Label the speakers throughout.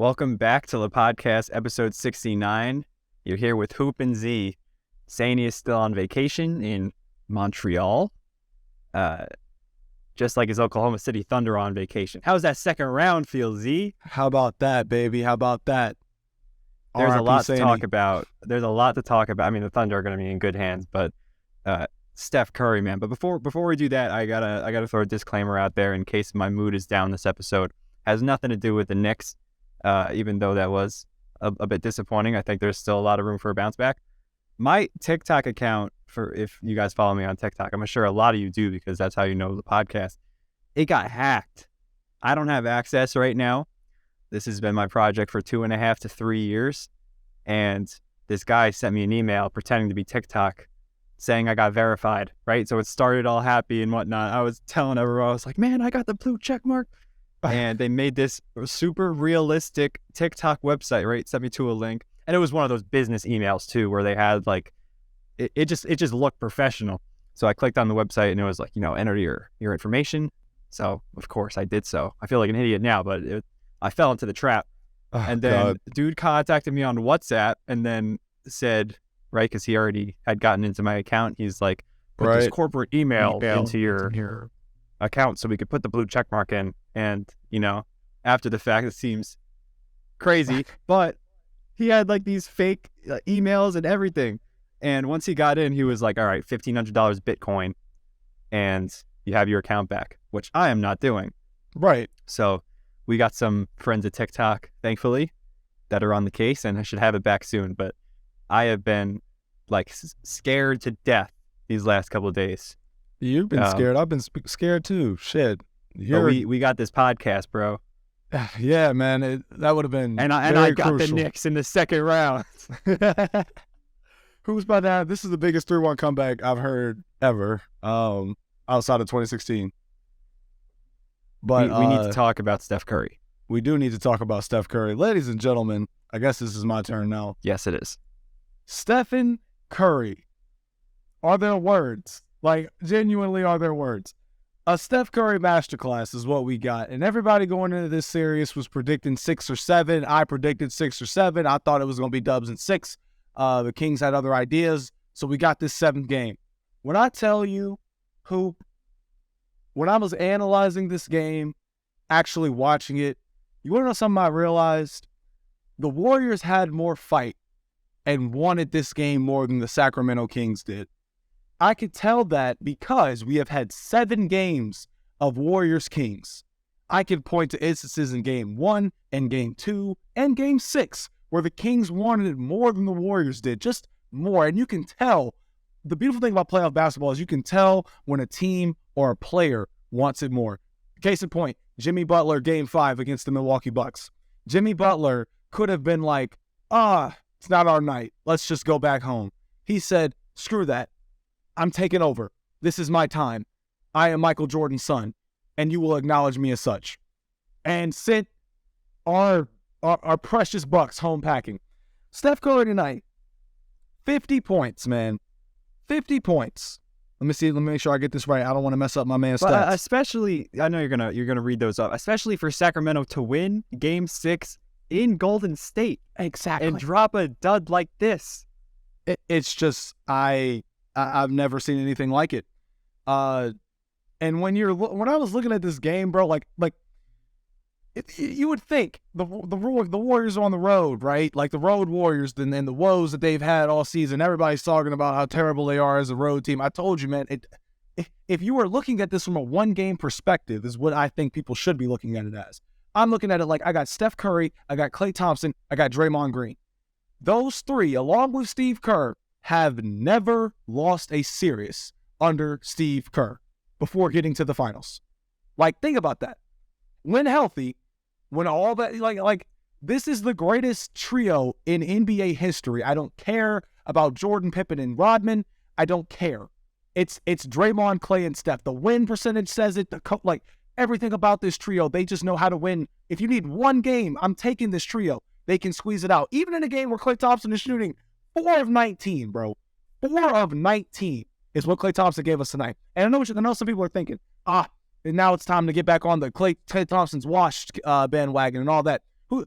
Speaker 1: Welcome back to LePodcast episode 69. You're here with Hoop and Z. Saney is still on vacation in Montreal, just like his Oklahoma City Thunder on vacation. How's that second round feel, Z?
Speaker 2: How about that, baby? How about that?
Speaker 1: There's a
Speaker 2: R.I.P.
Speaker 1: lot to
Speaker 2: Saney.
Speaker 1: talk about. I mean, the Thunder are going to be in good hands, but Steph Curry, man. But before we do that, I gotta throw a disclaimer out there in case my mood is down this episode. Has nothing to do with the Knicks. Even though that was a bit disappointing, I think there's still a lot of room for a bounce back. My TikTok account, for if you guys follow me on TikTok, I'm sure a lot of you do because that's how you know the podcast. It got hacked. I don't have access right now. This has been my project for 2.5 to 3 years. And this guy sent me an email pretending to be TikTok saying I got verified, right? So it started all happy and whatnot. I was telling everyone, I was like, man, I got the blue check mark. And they made this super realistic TikTok website, right? Sent me to a link. And it was one of those business emails too, where they had like, it just looked professional. So I clicked on the website and it was like, enter your information. So of course I did so. I feel like an idiot now, but I fell into the trap. And then dude contacted me on WhatsApp and then said, right, because he already had gotten into my account. He's like, put this corporate email into your account so we could put the blue check mark in. And, after the fact, it seems crazy, but he had like these fake emails and everything. And once he got in, he was like, all right, $1,500 Bitcoin and you have your account back, which I am not doing.
Speaker 2: Right.
Speaker 1: So we got some friends at TikTok, thankfully, that are on the case and I should have it back soon. But I have been like scared to death these last couple of days.
Speaker 2: You've been scared. I've been scared too. Shit.
Speaker 1: We got this podcast, bro.
Speaker 2: Yeah, man. That would have been
Speaker 1: I got
Speaker 2: crucial.
Speaker 1: the Knicks in the second round.
Speaker 2: Who's by that? This is the biggest 3-1 comeback I've heard ever, outside of 2016. But
Speaker 1: we need to talk about Steph Curry.
Speaker 2: We do need to talk about Steph Curry. Ladies and gentlemen, I guess this is my turn now.
Speaker 1: Yes, it is.
Speaker 2: Stephen Curry. Are there words? Like, genuinely, are there words? A Steph Curry masterclass is what we got. And everybody going into this series was predicting 6 or 7. I predicted 6 or 7. I thought it was going to be Dubs in 6. The Kings had other ideas. So we got this 7th game. When I tell you, when I was analyzing this game, actually watching it, you want to know something I realized? The Warriors had more fight and wanted this game more than the Sacramento Kings did. I could tell that because we have had 7 games of Warriors-Kings. I could point to instances in Game 1 and Game 2 and Game 6 where the Kings wanted it more than the Warriors did, just more. And you can tell, the beautiful thing about playoff basketball is you can tell when a team or a player wants it more. Case in point, Jimmy Butler, Game 5 against the Milwaukee Bucks. Jimmy Butler could have been like, it's not our night. Let's just go back home. He said, screw that. I'm taking over. This is my time. I am Michael Jordan's son, and you will acknowledge me as such. And sent our precious Bucks home packing. Steph Curry tonight, 50 points, man. 50 points. Let me make sure I get this right. I don't want to mess up my man's stats.
Speaker 1: Especially, I know you're gonna read those up. Especially for Sacramento to win Game 6 in Golden State,
Speaker 2: Exactly,
Speaker 1: and drop a dud like this.
Speaker 2: It's just I've never seen anything like it. And when I was looking at this game, bro, you would think the Warriors are on the road, right? Like the road Warriors and the woes that they've had all season. Everybody's talking about how terrible they are as a road team. I told you, man, if you were looking at this from a one-game perspective is what I think people should be looking at it as. I'm looking at it like I got Steph Curry, I got Klay Thompson, I got Draymond Green. Those 3, along with Steve Kerr, have never lost a series under Steve Kerr before getting to the finals. Like, think about that. When healthy, when all that, like this is the greatest trio in NBA history. I don't care about Jordan, Pippen, and Rodman. I don't care. It's Draymond, Klay, and Steph. The win percentage says it. Everything about this trio, they just know how to win. If you need one game, I'm taking this trio. They can squeeze it out. Even in a game where Klay Thompson is shooting 4 of 19, bro. 4 of 19 is what Klay Thompson gave us tonight. And I know some people are thinking, and now it's time to get back on the Klay Thompson's washed bandwagon and all that. Who?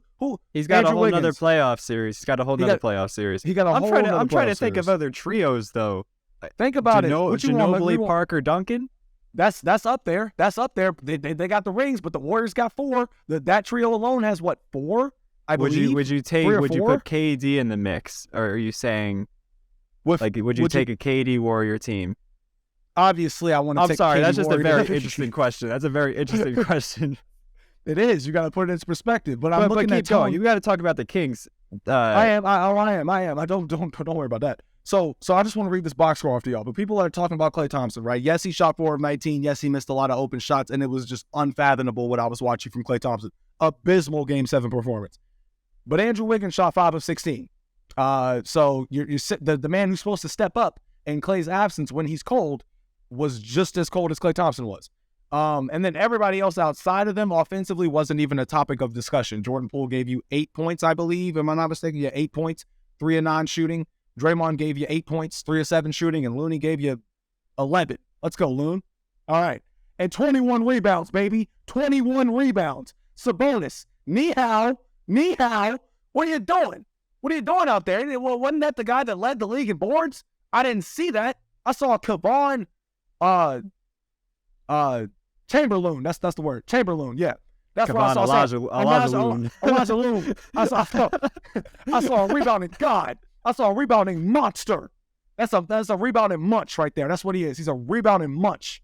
Speaker 1: He's got
Speaker 2: Andrew
Speaker 1: a whole nother
Speaker 2: Wiggins.
Speaker 1: playoff series. He's got a whole nother playoff series.
Speaker 2: He got a whole nother
Speaker 1: I'm trying to
Speaker 2: playoff
Speaker 1: think of
Speaker 2: series.
Speaker 1: other trios though.
Speaker 2: Think about it. What you want?
Speaker 1: Ginobili, Parker, Duncan.
Speaker 2: That's up there. That's up there. They got the rings, but the Warriors got 4. That trio alone has what, 4? I believe.
Speaker 1: Would you put KD in the mix, or are you saying would you take a KD Warrior team?
Speaker 2: Obviously, I want to.
Speaker 1: I'm sorry, that's just a very
Speaker 2: Warrior.
Speaker 1: interesting question. That's a very interesting question.
Speaker 2: It is. You got to put it into perspective. But I'm looking at
Speaker 1: keep going. You got to talk about the Kings.
Speaker 2: I am. I don't worry about that. So I just want to read this box score off to y'all. But people are talking about Klay Thompson, right? Yes, he shot 4 of 19. Yes, he missed a lot of open shots, and it was just unfathomable what I was watching from Klay Thompson. Abysmal Game 7 performance. But Andrew Wiggins shot 5 of 16. So the man who's supposed to step up in Klay's absence when he's cold was just as cold as Klay Thompson was. And then everybody else outside of them offensively wasn't even a topic of discussion. Jordan Poole gave you 8 points, I believe. Am I not mistaken? Yeah, 8 points, 3 of 9 shooting. Draymond gave you 8 points, 3 of 7 shooting, and Looney gave you 11. Let's go, Loon. All right. And 21 rebounds, baby. 21 rebounds. Sabonis, ni hao, what are you doing? What are you doing out there? Well, wasn't that the guy that led the league in boards? I didn't see that. I saw Kevon, Chamberlain. That's the word. Chamberlain, yeah. That's what I saw. Elijah Loon. I saw a rebounding god. I saw a rebounding monster. That's a rebounding munch right there. That's what he is. He's a rebounding munch.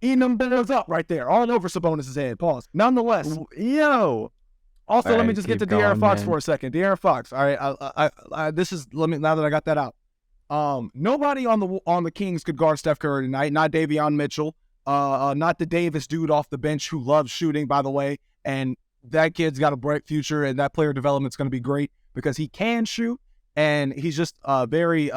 Speaker 2: Eating them bills up right there, all over Sabonis' head. Pause. Nonetheless,
Speaker 1: yo.
Speaker 2: Also,
Speaker 1: all
Speaker 2: let
Speaker 1: right,
Speaker 2: me just get to
Speaker 1: going,
Speaker 2: De'Aaron Fox
Speaker 1: man.
Speaker 2: for a second. De'Aaron Fox. All right. Now that I got that out. Nobody on the Kings could guard Steph Curry tonight. Not Davion Mitchell. Not the Davis dude off the bench who loves shooting, by the way. And that kid's got a bright future, and that player development's going to be great because he can shoot, and he's just very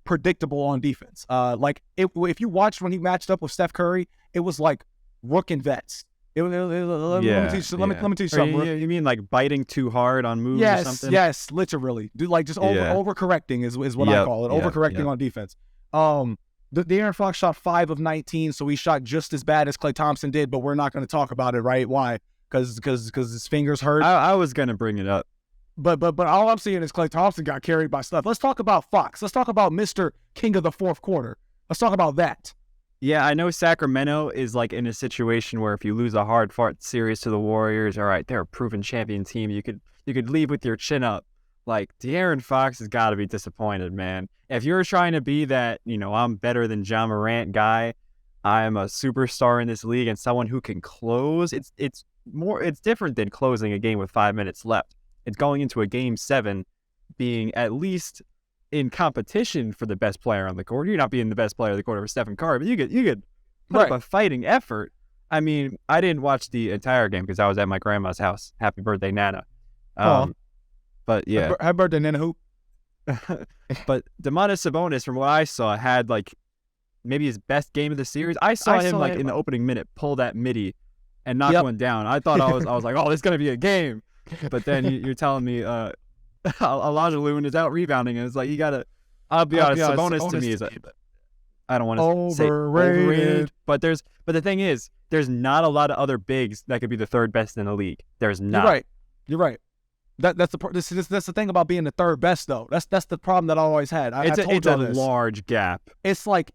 Speaker 2: predictable on defense. Like if you watched when he matched up with Steph Curry, it was like rook and vets. Let me teach you something.
Speaker 1: You mean like biting too hard on moves or something?
Speaker 2: Yes, literally. Dude, like just overcorrecting is what I call it. Overcorrecting on defense. The De'Aaron Fox shot 5 of 19, so he shot just as bad as Klay Thompson did, but we're not going to talk about it, right? Why? Because his fingers hurt.
Speaker 1: I was going to bring it up.
Speaker 2: But all I'm seeing is Klay Thompson got carried by stuff. Let's talk about Fox. Let's talk about Mr. King of the fourth quarter. Let's talk about that.
Speaker 1: Yeah, I know Sacramento is like in a situation where if you lose a hard-fought series to the Warriors, all right, they're a proven champion team. You could leave with your chin up. Like, De'Aaron Fox has got to be disappointed, man. If you're trying to be that, I'm better than Ja Morant guy, I'm a superstar in this league and someone who can close, it's different than closing a game with 5 minutes left. It's going into a game 7 being at least in competition for the best player on the court. You're not being the best player on the court over Stephen Curry, but you could put up a fighting effort. I mean, I didn't watch the entire game because I was at my grandma's house. Happy birthday, Nana. But yeah.
Speaker 2: Happy birthday, Nana Hoop.
Speaker 1: But Domantas Sabonis, from what I saw, had like maybe his best game of the series. I saw him in the opening minute pull that midi and knock one down. I thought I was like, oh, this is gonna be a game. But then you're telling me Elijah Loon is out rebounding, and it's like I'll be honest, Sabonis to me is I don't want to say overrated, but the thing is, there's not a lot of other bigs that could be the third best in the league. There's not.
Speaker 2: You're right. That's the thing about being the third best, though. That's the problem that I always had. It's a
Speaker 1: large gap.
Speaker 2: It's like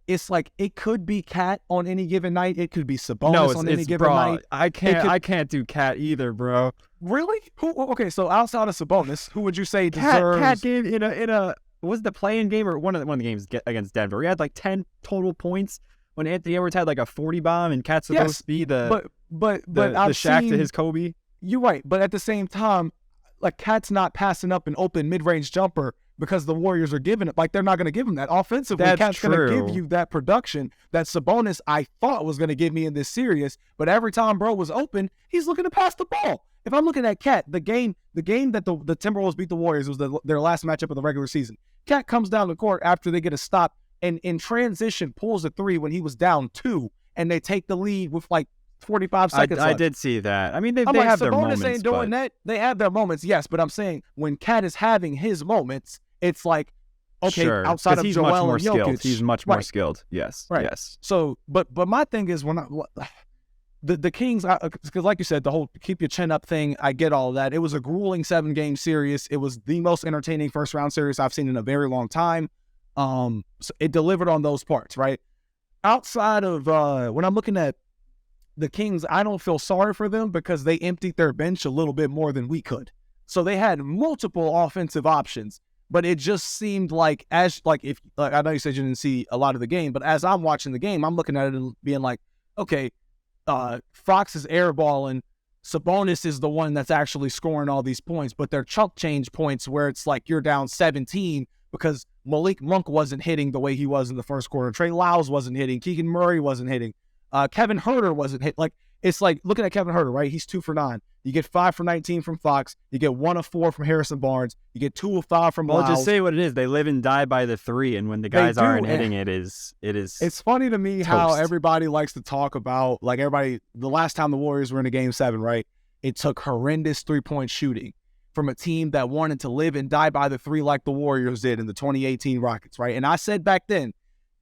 Speaker 2: it could be Cat on any given night. It could be Sabonis on any given night.
Speaker 1: I can't do Cat either, bro.
Speaker 2: Really? Okay, so outside of Sabonis, who would you say deserves?
Speaker 1: Cat game in a was the play-in game or one of the games against Denver? He had like 10 total points when Anthony Edwards had like a 40 bomb, and Cat's supposed to be the Shaq to his Kobe.
Speaker 2: You're right, but at the same time, like Cat's not passing up an open mid-range jumper because the Warriors are giving it. Like they're not going to give him that offensively. Cat's going to give you that production that Sabonis I thought was going to give me in this series. But every time bro was open, he's looking to pass the ball. If I'm looking at Cat, the game that the Timberwolves beat the Warriors was their last matchup of the regular season. Cat comes down the court after they get a stop and in transition pulls a 3 when he was down 2, and they take the lead with like 45 seconds left.
Speaker 1: I did see that. I mean, they have their moments.
Speaker 2: Sabonis ain't doing that. They have their moments, yes, but I'm saying when Cat is having his moments, it's like, okay, outside of Joel and Jokic.
Speaker 1: He's much more skilled. Yes,
Speaker 2: right.
Speaker 1: Yes.
Speaker 2: So, but my thing is the Kings, because like you said, the whole keep your chin up thing, I get all of that. It was a grueling 7-game series. It was the most entertaining first round series I've seen in a very long time. So it delivered on those parts, right? Outside of when I'm looking at the Kings, I don't feel sorry for them because they emptied their bench a little bit more than we could. So they had multiple offensive options, but it just seemed like I know you said you didn't see a lot of the game, but as I'm watching the game, I'm looking at it and being like, okay, Fox is airballing. Sabonis is the one that's actually scoring all these points, but they're chunk change points where it's like you're down 17 because Malik Monk wasn't hitting the way he was in the first quarter. Trey Lyles wasn't hitting. Keegan Murray wasn't hitting. Kevin Huerter wasn't hit. Like, it's like, looking at Kevin Huerter, right? He's 2 for 9. You get 5 for 19 from Fox. You get 1 of 4 from Harrison Barnes. You get 2 of 5 from Lyles.
Speaker 1: Well, just say what it is. They live and die by the 3, and when the guys aren't hitting it is.
Speaker 2: It's funny to me how everybody likes to talk about, like, the last time the Warriors were in a Game 7, right? It took horrendous 3-point shooting from a team that wanted to live and die by the 3 like the Warriors did in the 2018 Rockets, right? And I said back then,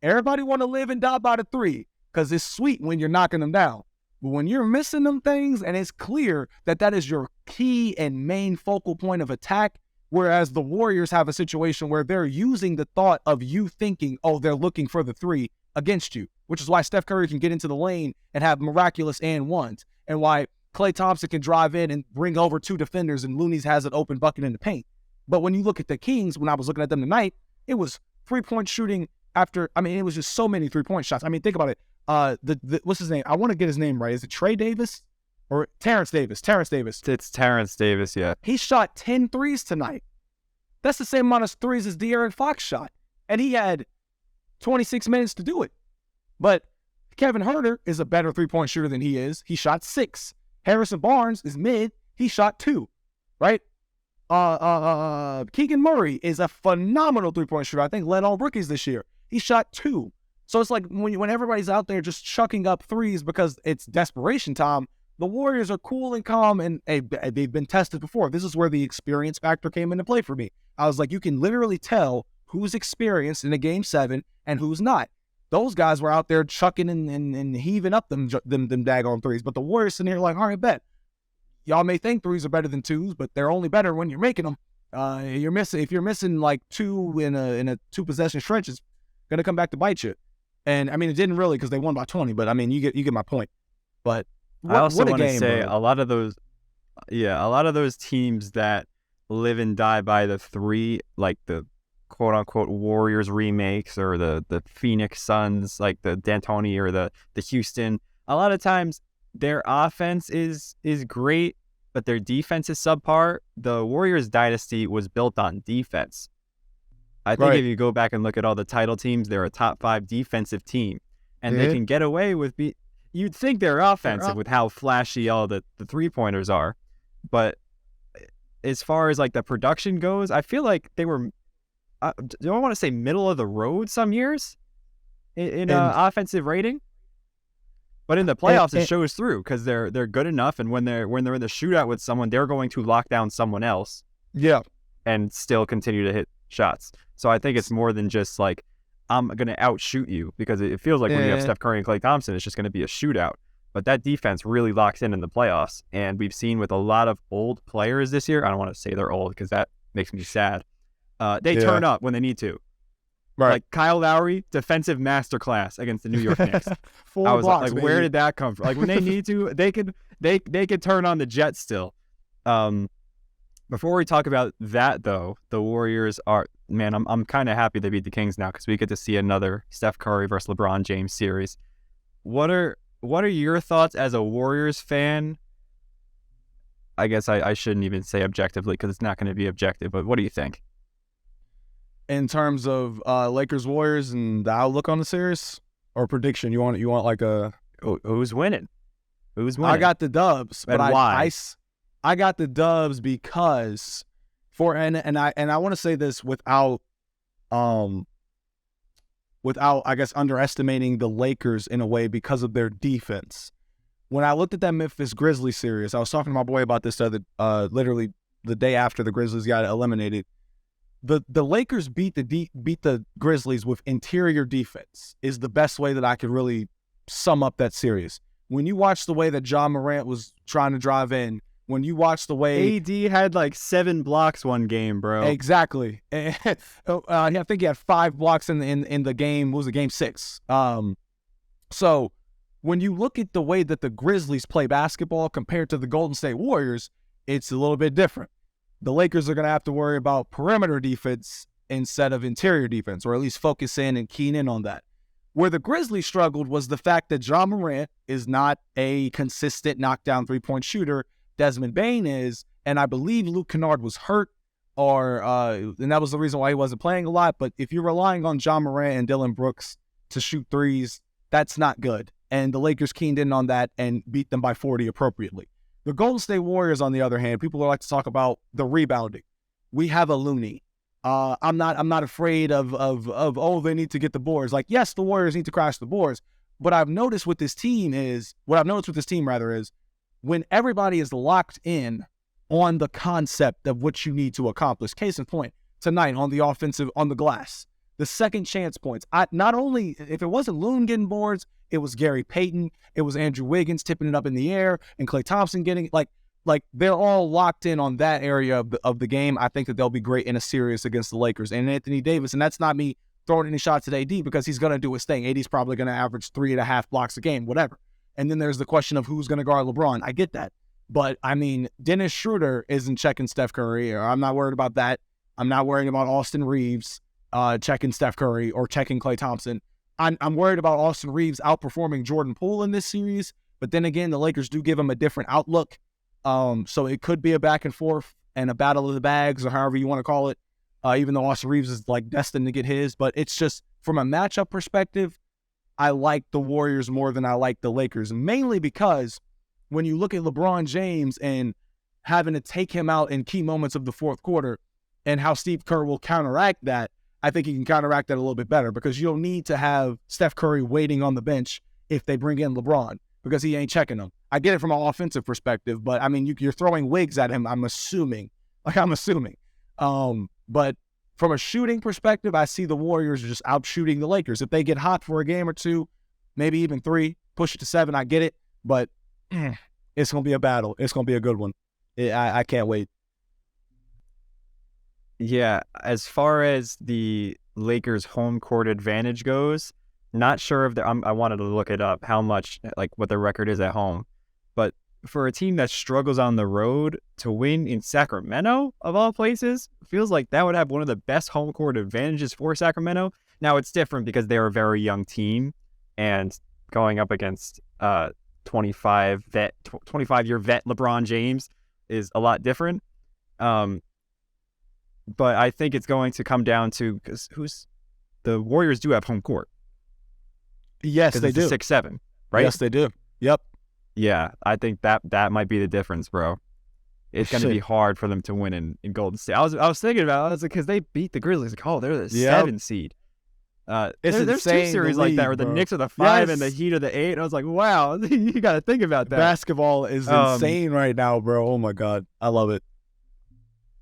Speaker 2: everybody want to live and die by the 3 because it's sweet when you're knocking them down. But when you're missing them things and it's clear that that is your key and main focal point of attack, whereas the Warriors have a situation where they're using the thought of you thinking, oh, they're looking for the 3 against you, which is why Steph Curry can get into the lane and have miraculous and ones, and why Klay Thompson can drive in and bring over 2 defenders and Looney has an open bucket in the paint. But when you look at the Kings, when I was looking at them tonight, it was 3-point shooting it was just so many 3-point shots. I mean, think about it. What's his name? I want to get his name right. Is it Trey Davis or Terrence Davis? Terrence Davis.
Speaker 1: It's Terrence Davis, yeah.
Speaker 2: He shot 10 threes tonight. That's the same amount of threes as De'Aaron Fox shot. And he had 26 minutes to do it. But Kevin Huerter is a better 3-point shooter than he is. He shot 6. Harrison Barnes is mid. He shot 2. Right? Keegan Murray is a phenomenal 3-point shooter. I think led all rookies this year. He shot 2. So it's like when everybody's out there just chucking up threes because it's desperation time, the Warriors are cool and calm, and they've been tested before. This is where the experience factor came into play for me. I was like, you can literally tell who's experienced in a Game 7 and who's not. Those guys were out there chucking and heaving up them daggone threes, but the Warriors sitting here like, all right, bet. Y'all may think threes are better than 2s, but they're only better when you're making them. If you're missing like 2 in a 2-possession stretch, it's gonna come back to bite you. And I mean, it didn't really because they won by 20. But I mean, you get my point. But
Speaker 1: I also want to say a lot of those teams that live and die by the 3, like the quote unquote Warriors remakes or the Phoenix Suns, like the D'Antoni or the Houston. A lot of times their offense is great, but their defense is subpar. The Warriors dynasty was built on defense. I think if you go back and look at all the title teams, they're a top 5 defensive team. And they can get away with you'd think they're offensive with how flashy all the 3-pointers are. But as far as like the production goes, I feel like they were, do I want to say middle of the road some years in offensive rating? But in the playoffs, it shows through because they're good enough. And when they're in the shootout with someone, they're going to lock down someone else.
Speaker 2: Yeah.
Speaker 1: And still continue to hit shots. So I think it's more than just like, I'm going to outshoot you, because it feels like when you have Steph Curry and Klay Thompson, it's just going to be a shootout. But that defense really locks in the playoffs. And we've seen with a lot of old players this year, I don't want to say they're old because that makes me sad. They turn up when they need to. Right. Like Kyle Lowry, defensive masterclass against the New York Knicks. I was blocks, like, where did that come from? Like when they need to, they could turn on the jet still. Before we talk about that, though, the Warriors are, man, I'm kind of happy they beat the Kings now because we get to see another Steph Curry versus LeBron James series. What are your thoughts as a Warriors fan? I guess I shouldn't even say objectively because it's not going to be objective, but what do you think?
Speaker 2: In terms of Lakers Warriors and the outlook on the series or prediction, you want like a
Speaker 1: who's winning? Who's winning?
Speaker 2: I got the Dubs, but
Speaker 1: why?
Speaker 2: I got the Dubs because and I want to say this without I guess underestimating the Lakers in a way because of their defense. When I looked at that Memphis Grizzlies series, I was talking to my boy about this literally the day after the Grizzlies got eliminated. The Lakers beat the Grizzlies with interior defense is the best way that I could really sum up that series. when you watch the way that John Morant was trying to drive in, when you watch the way
Speaker 1: AD had like 7 blocks one game, bro.
Speaker 2: exactly, I think he had 5 blocks in the game. What was it, game 6? So when you look at the way that the Grizzlies play basketball compared to the Golden State Warriors, it's a little bit different. The Lakers are going to have to worry about perimeter defense instead of interior defense, or at least focus in and keen in on that. Where the Grizzlies struggled was the fact that John Morant is not a consistent knockdown three-point shooter. Desmond Bane is, and I believe Luke Kennard was hurt, and that was the reason why he wasn't playing a lot. But if you're relying on John Morant and Dillon Brooks to shoot threes, that's not good. And the Lakers keened in on that and beat them by 40 appropriately. The Golden State Warriors, on the other hand, people like to talk about the rebounding. We have a Looney. I'm not afraid of they need to get the boards. Like, yes, the Warriors need to crash the boards. What I've noticed with this team is when everybody is locked in on the concept of what you need to accomplish. Case in point, tonight on the offensive, on the glass, the second chance points. Not only, if it wasn't Loon getting boards, it was Gary Payton, it was Andrew Wiggins tipping it up in the air, and Klay Thompson getting like they're all locked in on that area of the game. I think that they'll be great in a series against the Lakers. And Anthony Davis, and that's not me throwing any shots at AD because he's going to do his thing. AD's probably going to average 3.5 blocks a game, whatever. And then there's the question of who's going to guard LeBron. I get that. But, I mean, Dennis Schroeder isn't checking Steph Curry, or I'm not worried about that. I'm not worried about Austin Reeves checking Steph Curry or checking Klay Thompson. I'm worried about Austin Reeves outperforming Jordan Poole in this series. But then again, the Lakers do give him a different outlook. So it could be a back and forth and a battle of the bags, or however you want to call it, even though Austin Reeves is like destined to get his. But it's just, from a matchup perspective, I like the Warriors more than I like the Lakers, mainly because when you look at LeBron James and having to take him out in key moments of the fourth quarter and how Steve Kerr will counteract that, I think he can counteract that a little bit better, because you don't need to have Steph Curry waiting on the bench if they bring in LeBron, because he ain't checking them. I get it from an offensive perspective, but I mean, you're throwing wigs at him, I'm assuming. But from a shooting perspective, I see the Warriors just out shooting the Lakers. If they get hot for a game or two, maybe even 3, push it to 7, I get it. But it's going to be a battle. It's going to be a good one. I can't wait.
Speaker 1: Yeah, as far as the Lakers' home court advantage goes, not sure if I wanted to look it up, how much, like, what their record is at home. But for a team that struggles on the road to win in Sacramento, of all places, feels like that would have one of the best home court advantages for Sacramento. Now, it's different because they're a very young team, and going up against 25-year vet LeBron James is a lot different. But I think it's going to come down to, because the Warriors do have home court.
Speaker 2: Yes, they do.
Speaker 1: 6-7, right?
Speaker 2: Yes, they do. Yep.
Speaker 1: Yeah, I think that might be the difference, bro. It's going to be hard for them to win in Golden State. I was thinking about it, because they beat the Grizzlies. Like, oh, they're the 7 seed. There's 2 series like that where the Knicks are the 5 and the Heat are the 8. And I was like, wow, you got to think about that.
Speaker 2: Basketball is insane right now, bro. Oh my God, I love it.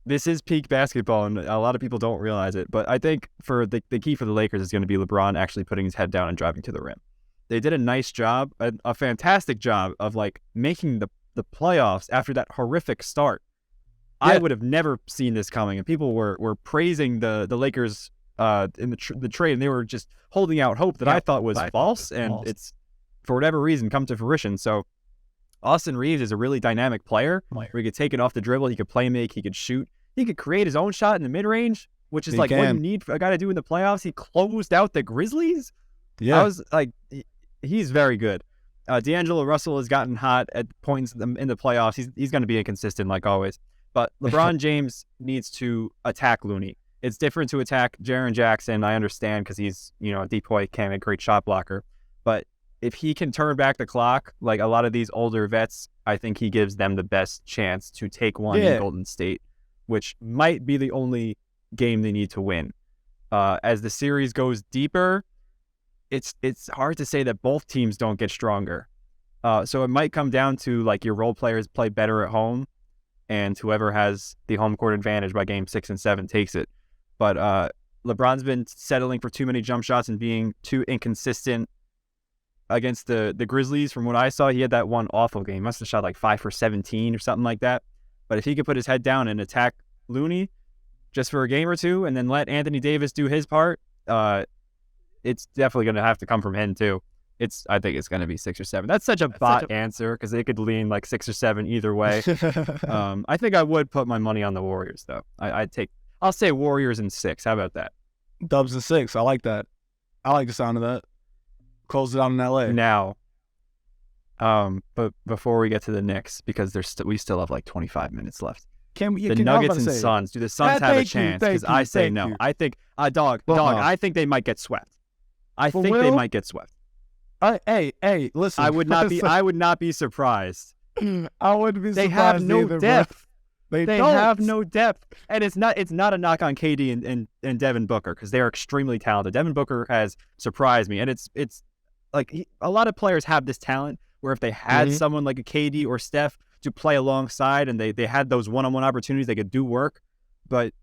Speaker 1: This is peak basketball, and a lot of people don't realize it. But I think for the key for the Lakers is going to be LeBron actually putting his head down and driving to the rim. They did a nice job, a fantastic job of like making the playoffs after that horrific start. Yeah. I would have never seen this coming, and people were praising the Lakers in the trade, and they were just holding out hope that I thought was false, and it's, for whatever reason, come to fruition. So Austin Reeves is a really dynamic player where he could take it off the dribble, he could play make, he could shoot, he could create his own shot in the mid-range, which is what you need for a guy to do in the playoffs. He closed out the Grizzlies. Yeah, I was like, he's very good. D'Angelo Russell has gotten hot at points in the playoffs. He's going to be inconsistent like always. But LeBron James needs to attack Looney. It's different to attack Jaren Jackson. I understand, because he's, a decoy, can a great shot blocker. But if he can turn back the clock, like a lot of these older vets, I think he gives them the best chance to take one in Golden State, which might be the only game they need to win. As the series goes deeper, it's hard to say that both teams don't get stronger. So it might come down to like your role players play better at home, and whoever has the home court advantage by game 6 and 7 takes it. But LeBron's been settling for too many jump shots and being too inconsistent against the Grizzlies. From what I saw, he had that one awful game. He must have shot like 5 for 17 or something like that. But if he could put his head down and attack Looney just for a game or two and then let Anthony Davis do his part, it's definitely going to have to come from him too. I think it's going to be 6 or 7. That's such a answer because they could lean like 6 or 7 either way. I think I would put my money on the Warriors though. I'll say Warriors in 6. How about that?
Speaker 2: Dubs in 6. I like that. I like the sound of that. Close it out in LA.
Speaker 1: Now, but before we get to the Knicks, because we still have like 25 minutes left. The Nuggets and Suns. Do the Suns have a chance? Because I say no. I think, dog. I think they might get swept. I think they might get swept.
Speaker 2: Hey, listen.
Speaker 1: I would not be surprised.
Speaker 2: I wouldn't be surprised.
Speaker 1: They have no
Speaker 2: either,
Speaker 1: depth.
Speaker 2: They
Speaker 1: have no depth, and it's not a knock on KD and Devin Booker because they are extremely talented. Devin Booker has surprised me, and it's like a lot of players have this talent where if they had someone like a KD or Steph to play alongside and they had those one-on-one opportunities, they could do work. But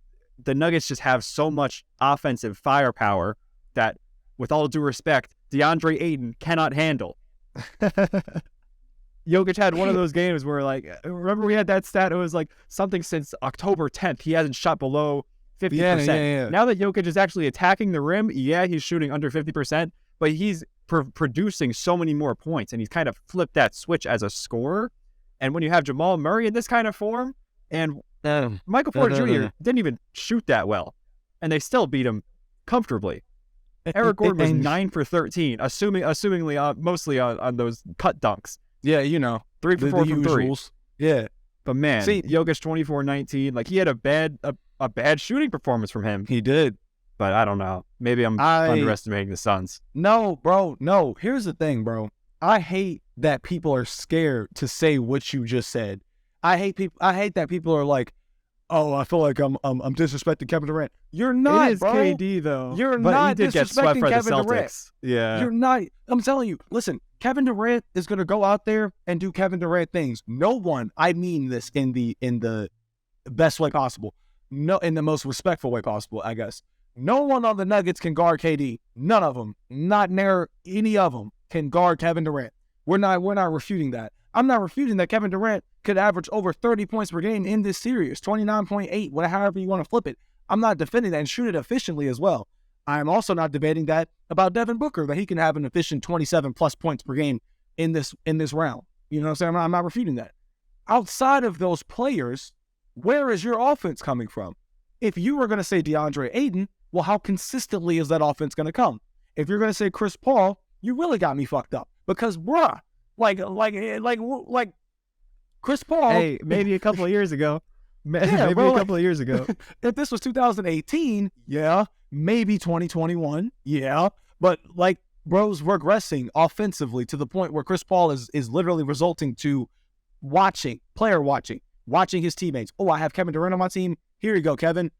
Speaker 1: the Nuggets just have so much offensive firepower that, with all due respect, DeAndre Ayton cannot handle. Jokic had one of those games where, like, remember we had that stat? It was like something since October 10th. He hasn't shot below 50%.
Speaker 2: Yeah.
Speaker 1: Now that Jokic is actually attacking the rim, he's shooting under 50%, but he's producing so many more points, and he's kind of flipped that switch as a scorer. And when you have Jamal Murray in this kind of form, and Michael Porter Jr. didn't even shoot that well, and they still beat him comfortably. Eric Gordon was 9 for 13, assumingly mostly on those cut dunks.
Speaker 2: Yeah,
Speaker 1: 3 for 4 from 3.
Speaker 2: Yeah.
Speaker 1: But man, Jokic 24-19, like he had a bad shooting performance from him.
Speaker 2: He did.
Speaker 1: But I don't know. Maybe I'm underestimating the Suns.
Speaker 2: No, bro. No. Here's the thing, bro. I hate that people are scared to say what you just said. I hate that people are like, "Oh, I feel like I'm disrespecting Kevin Durant." You're not,
Speaker 1: it is
Speaker 2: bro.
Speaker 1: KD though.
Speaker 2: You're
Speaker 1: but
Speaker 2: not
Speaker 1: he did get swept by the Celtics.
Speaker 2: Durant.
Speaker 1: Yeah.
Speaker 2: You're not. I'm telling you. Listen, Kevin Durant is going to go out there and do Kevin Durant things. No one, I mean this in the best way possible. No, in the most respectful way possible, I guess. No one on the Nuggets can guard KD. None of them. Not near any of them can guard Kevin Durant. We're not refuting that. I'm not refuting that Kevin Durant could average over 30 points per game in this series, 29.8, however you want to flip it. I'm not defending that and shoot it efficiently as well. I'm also not debating that about Devin Booker, that he can have an efficient 27 plus points per game in this round. You know what I'm saying? I'm not refuting that. Outside of those players, where is your offense coming from? If you were going to say DeAndre Ayton, well, how consistently is that offense going to come? If you're going to say Chris Paul, you really got me fucked up because, bruh, like Chris Paul.
Speaker 1: Hey, maybe a couple of years ago. Maybe
Speaker 2: bro,
Speaker 1: a couple of years ago.
Speaker 2: If this was 2018, yeah, maybe 2021, yeah, but like bro's regressing offensively to the point where Chris Paul is literally resulting to watching his teammates. Oh, I have Kevin Durant on my team. Here you go, Kevin.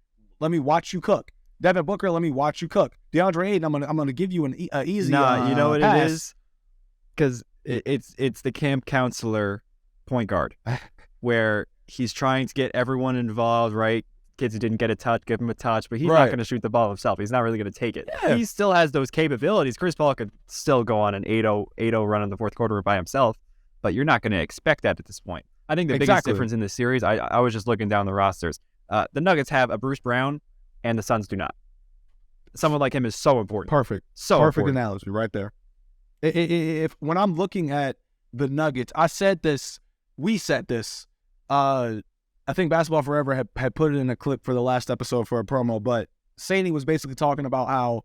Speaker 2: Let me watch you cook. Devin Booker, let me watch you cook. DeAndre Ayton, I'm gonna give you an easy.
Speaker 1: Nah, you know what
Speaker 2: pass.
Speaker 1: it is? Because it's the camp counselor point guard, where he's trying to get everyone involved, right? Kids who didn't get a touch, give him a touch, but he's not going to shoot the ball himself. He's not really going to take it.
Speaker 2: Yeah.
Speaker 1: He still has those capabilities. Chris Paul could still go on an 8-0 run in the fourth quarter by himself, but you're not going to expect that at this point. I think the biggest difference in this series, I was just looking down the rosters. The Nuggets have a Bruce Brown, and the Suns do not. Someone like him is so important.
Speaker 2: Perfect. Perfect analogy right there. If when I'm looking at the Nuggets, we said this. I think Basketball Forever had put it in a clip for the last episode for a promo, but Saney was basically talking about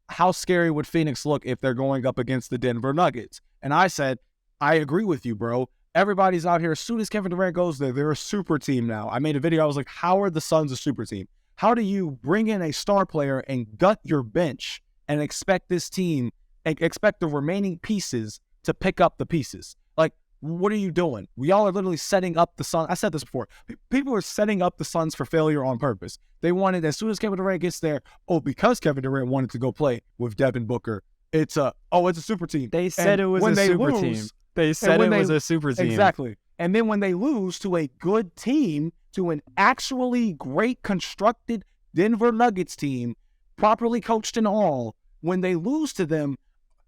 Speaker 2: how scary would Phoenix look if they're going up against the Denver Nuggets. And I said, I agree with you, bro. Everybody's out here. As soon as Kevin Durant goes there, they're a super team now. I made a video. I was like, how are the Suns a super team? How do you bring in a star player and gut your bench and expect this team, expect the remaining pieces to pick up the pieces? Like, what are you doing? We all are literally setting up the Suns. I said this before. People are setting up the Suns for failure on purpose. They wanted, as soon as Kevin Durant gets there, because Kevin Durant wanted to go play with Devin Booker, it's a super team.
Speaker 1: They said it was a super team. They said it was a super team.
Speaker 2: Exactly. And then when they lose to a good team, to an actually great constructed Denver Nuggets team, properly coached and all, when they lose to them,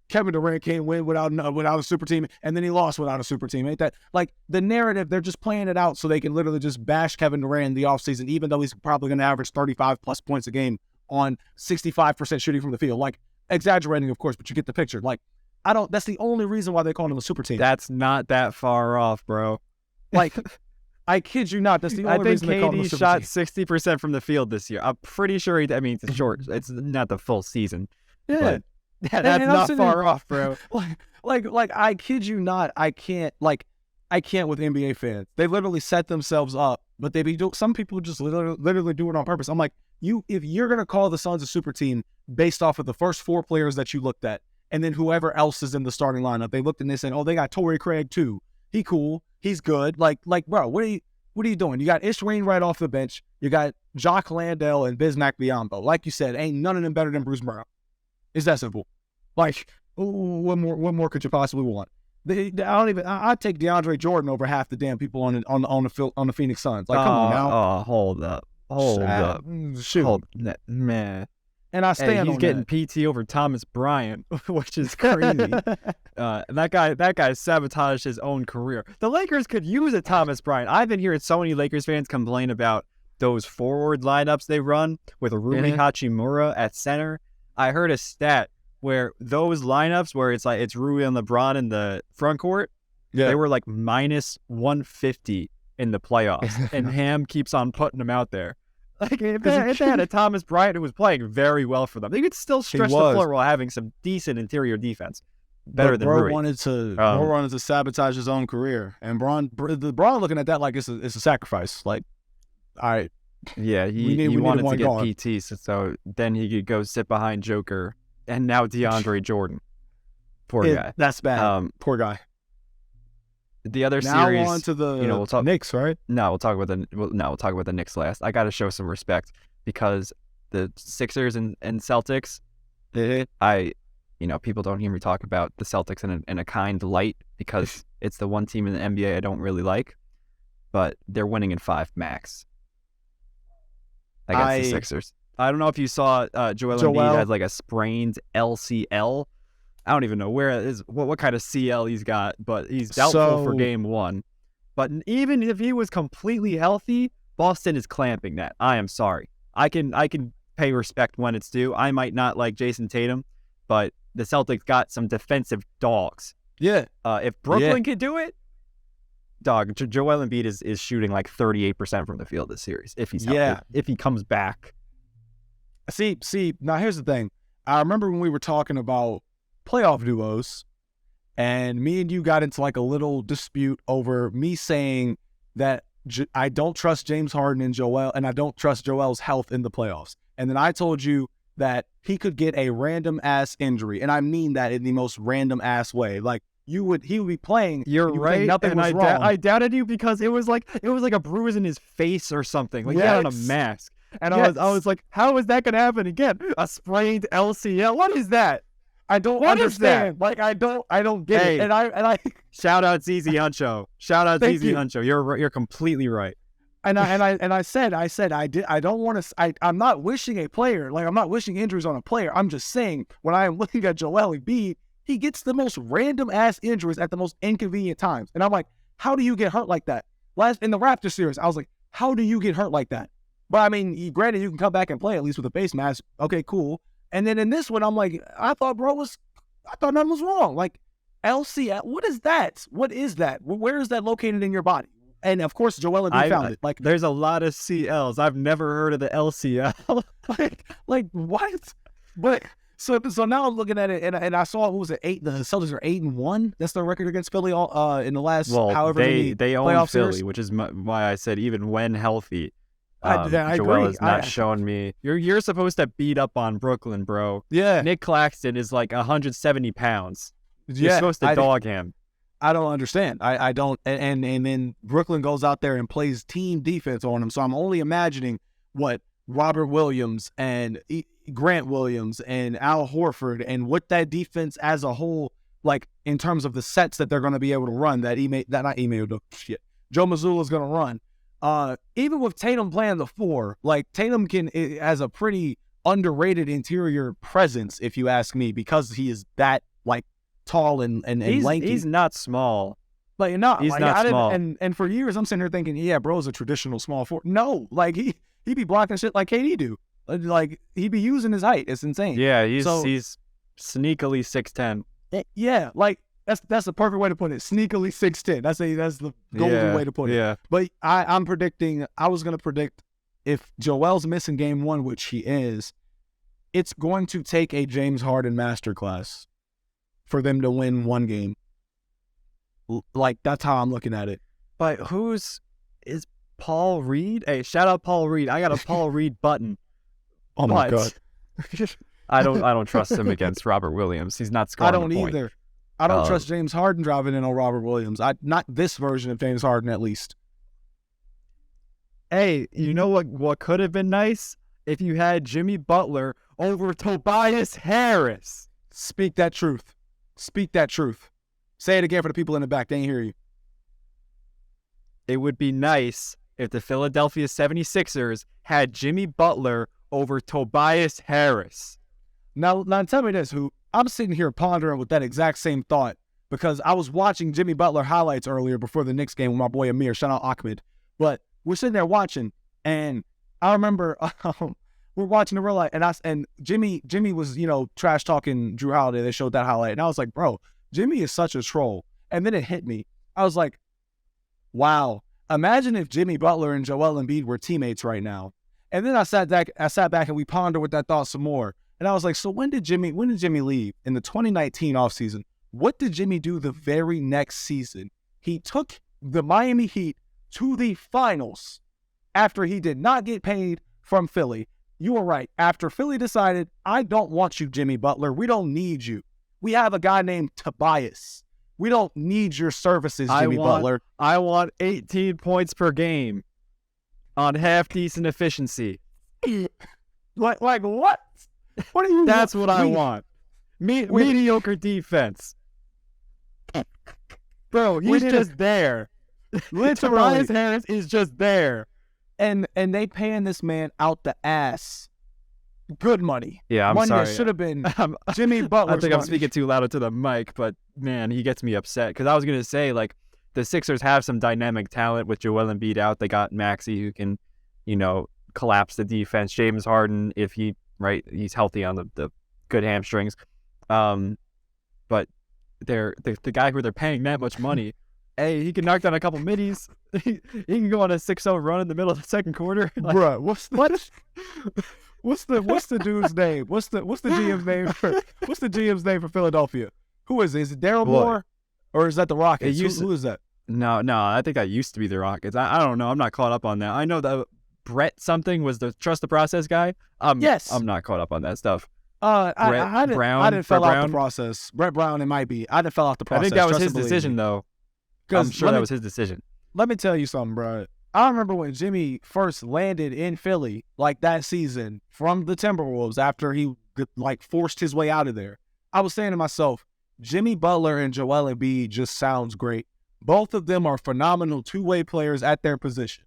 Speaker 2: Kevin Durant can't win without a super team, and then he lost without a super team. Ain't that like the narrative? They're just playing it out so they can literally just bash Kevin Durant in the offseason, even though he's probably going to average 35 plus points a game on 65% shooting from the field. Like, exaggerating, of course, but you get the picture. Like, that's the only reason why they call him a super team.
Speaker 1: That's not that far off, bro.
Speaker 2: Like, I kid you not. That's the only reason they call him a super
Speaker 1: KD
Speaker 2: team.
Speaker 1: shot 60% from the field this year. I'm pretty sure it's short. It's not the full season.
Speaker 2: Yeah.
Speaker 1: But that's not far off, bro.
Speaker 2: Like, I kid you not. I can't with NBA fans. They literally set themselves up, but some people just literally do it on purpose. I'm like, if you're going to call the Suns a super team based off of the first 4 players that you looked at, and then whoever else is in the starting lineup, they looked and they said, oh, they got Torrey Craig too. He cool. He's good. Like, bro, what are you doing? You got Ish Wainwright off the bench. You got Jock Landale and Bismack Biyombo. Like you said, ain't none of them better than Bruce Brown. It's that simple. Like, what more could you possibly want? I'd take DeAndre Jordan over half the damn people on the Phoenix Suns. Like, come on now.
Speaker 1: Oh, hold up.
Speaker 2: Shoot.
Speaker 1: Man.
Speaker 2: And I stand on
Speaker 1: he's getting PT over Thomas Bryant, which is crazy. That guy sabotaged his own career. The Lakers could use a Thomas Bryant. I've been hearing so many Lakers fans complain about those forward lineups they run with Rui Hachimura at center. I heard a stat where those lineups where it's Rui and LeBron in the front court, they were like minus 150 in the playoffs, and Ham keeps on putting them out there. Like, if they had a Thomas Bryant who was playing very well for them, they could still stretch the floor while having some decent interior defense. Better than Rui.
Speaker 2: Bro wanted to sabotage his own career, and Bron looking at that like it's a sacrifice. Like, all right,
Speaker 1: yeah, he wanted to get PT, so then he could go sit behind Joker, and now DeAndre Jordan. Poor guy.
Speaker 2: That's bad. Poor guy.
Speaker 1: The other
Speaker 2: now
Speaker 1: series,
Speaker 2: on to the
Speaker 1: we'll talk
Speaker 2: Knicks, right?
Speaker 1: No, we'll talk about the Knicks last. I got to show some respect because the Sixers and Celtics, people don't hear me talk about the Celtics in a kind light because it's the one team in the NBA I don't really like, but they're winning in 5 max against the Sixers. I don't know if you saw Joel Embiid has like a sprained LCL. I don't even know where it is, what kind of CL he's got, but he's doubtful for game 1. But even if he was completely healthy, Boston is clamping that. I am sorry. I can pay respect when it's due. I might not like Jason Tatum, but the Celtics got some defensive dogs.
Speaker 2: Yeah.
Speaker 1: If Brooklyn could do it, dog, Joel Embiid is shooting like 38% from the field this series if he's healthy, if he comes back.
Speaker 2: See, now here's the thing. I remember when we were talking about playoff duos, and me and you got into like a little dispute over me saying that I don't trust James Harden and Joel, and I don't trust Joel's health in the playoffs. And then I told you that he could get a random ass injury, and I mean that in the most random ass way. Like he would be playing.
Speaker 1: You're right.
Speaker 2: Nothing was wrong.
Speaker 1: I doubted you because it was like a bruise in his face or something. Like he had on a mask, and I was like, how is that gonna happen again? A sprained LCL? What is that?
Speaker 2: I don't understand. Like I don't get it. And I
Speaker 1: shout out ZZ Huncho. Huncho. You're completely right.
Speaker 2: And I said I don't want to. I'm not wishing a player, like I'm not wishing injuries on a player. I'm just saying when I am looking at Joel Embiid, he gets the most random ass injuries at the most inconvenient times, and I'm like, how do you get hurt like that? In the Raptors series, I was like, how do you get hurt like that? But I mean, granted, you can come back and play at least with a face mask. Okay, cool. And then in this one, I'm like, I thought nothing was wrong. Like, LCL, what is that? What is that? Where is that located in your body? And of course, Joel Embiid found it. Like,
Speaker 1: there's a lot of CLs. I've never heard of the LCL.
Speaker 2: like what? But so now I'm looking at it, and I saw who was it? 8. The Celtics are 8-1. That's their record against Philly. In the last however many
Speaker 1: they own
Speaker 2: playoff
Speaker 1: Philly,
Speaker 2: series.
Speaker 1: which is why I said even when healthy.
Speaker 2: I
Speaker 1: Joel
Speaker 2: agree.
Speaker 1: is not showing me. You're supposed to beat up on Brooklyn, bro.
Speaker 2: Yeah.
Speaker 1: Nick Claxton is like 170 pounds. You're supposed to dog him.
Speaker 2: I don't understand. I don't. And then Brooklyn goes out there and plays team defense on him. So I'm only imagining what Robert Williams and Grant Williams and Al Horford and what that defense as a whole, like in terms of the sets that they're going to be able to run, Joe Mazzulla is going to run. Even with Tatum playing the 4, like Tatum has a pretty underrated interior presence, if you ask me, because he is that like tall and lanky.
Speaker 1: He's not small.
Speaker 2: Like not
Speaker 1: He's
Speaker 2: like
Speaker 1: not
Speaker 2: I didn't,
Speaker 1: small.
Speaker 2: and for years I'm sitting here thinking, yeah, bro's a traditional small forward. No, like he be blocking shit like KD do. Like he be using his height. It's insane.
Speaker 1: Yeah, he's sneakily 6'10".
Speaker 2: Yeah, like that's the perfect way to put it. Sneakily 6'10". That's the golden way to put it.
Speaker 1: Yeah.
Speaker 2: But I was gonna predict if Joel's missing game 1, which he is, it's going to take a James Harden masterclass for them to win one game. Like that's how I'm looking at it.
Speaker 1: But is Paul Reed? Hey, shout out Paul Reed. I got a Paul Reed button.
Speaker 2: Oh my God.
Speaker 1: I don't trust him against Robert Williams. He's not scoring.
Speaker 2: I don't either. I don't trust James Harden driving in on Robert Williams. Not this version of James Harden, at least.
Speaker 1: Hey, you know what could have been nice? If you had Jimmy Butler over Tobias Harris.
Speaker 2: Speak that truth. Speak that truth. Say it again for the people in the back. They ain't hear you.
Speaker 1: It would be nice if the Philadelphia 76ers had Jimmy Butler over Tobias Harris.
Speaker 2: Now tell me this, who I'm sitting here pondering with that exact same thought because I was watching Jimmy Butler highlights earlier before the Knicks game with my boy Amir. Shout out Ahmed. But we're sitting there watching, and I remember we're watching the real life, and Jimmy was trash talking Drew Holiday. They showed that highlight, and I was like, bro, Jimmy is such a troll. And then it hit me. I was like, wow. Imagine if Jimmy Butler and Joel Embiid were teammates right now. And then I sat back and we pondered with that thought some more. And I was like, so when did Jimmy leave? In the 2019 offseason. What did Jimmy do the very next season? He took the Miami Heat to the finals after he did not get paid from Philly. You were right. After Philly decided, I don't want you, Jimmy Butler. We don't need you. We have a guy named Tobias. We don't need your services, Jimmy Butler.
Speaker 1: I want 18 points per game on half-decent efficiency.
Speaker 2: Like what? What are you?
Speaker 1: That's what I want. Mediocre defense. Bro, he's just there.
Speaker 2: Literally.
Speaker 1: Tobias Harris is just there.
Speaker 2: And they paying this man out the ass. Good money.
Speaker 1: Yeah, I'm
Speaker 2: money
Speaker 1: sorry.
Speaker 2: That should have been Jimmy Butler.
Speaker 1: I think I'm speaking too loud into the mic, but man, he gets me upset because I was gonna say like the Sixers have some dynamic talent with Joel Embiid out. They got Maxey who can, collapse the defense. James Harden, if he's healthy on the good hamstrings. But the guy who they're paying that much money, hey, he can knock down a couple middies. He can go on a 6-0 run in the middle of the second quarter. Like,
Speaker 2: bruh, What's the dude's name? What's the GM's name for Philadelphia? Who is it? Is it Daryl Moore? Or is that the Rockets? Who is that?
Speaker 1: No, I think that used to be the Rockets. I don't know. I'm not caught up on that. I know that Brett something was the trust the process guy.
Speaker 2: Yes.
Speaker 1: I'm not caught up on that stuff.
Speaker 2: I didn't fill out the process. Brett Brown, it might be. I didn't fill out the process.
Speaker 1: I think that was his decision, though. I'm sure that was his decision.
Speaker 2: Let me tell you something, bro. I remember when Jimmy first landed in Philly, like that season from the Timberwolves after he forced his way out of there. I was saying to myself, Jimmy Butler and Joel Embiid just sounds great. Both of them are phenomenal two-way players at their position.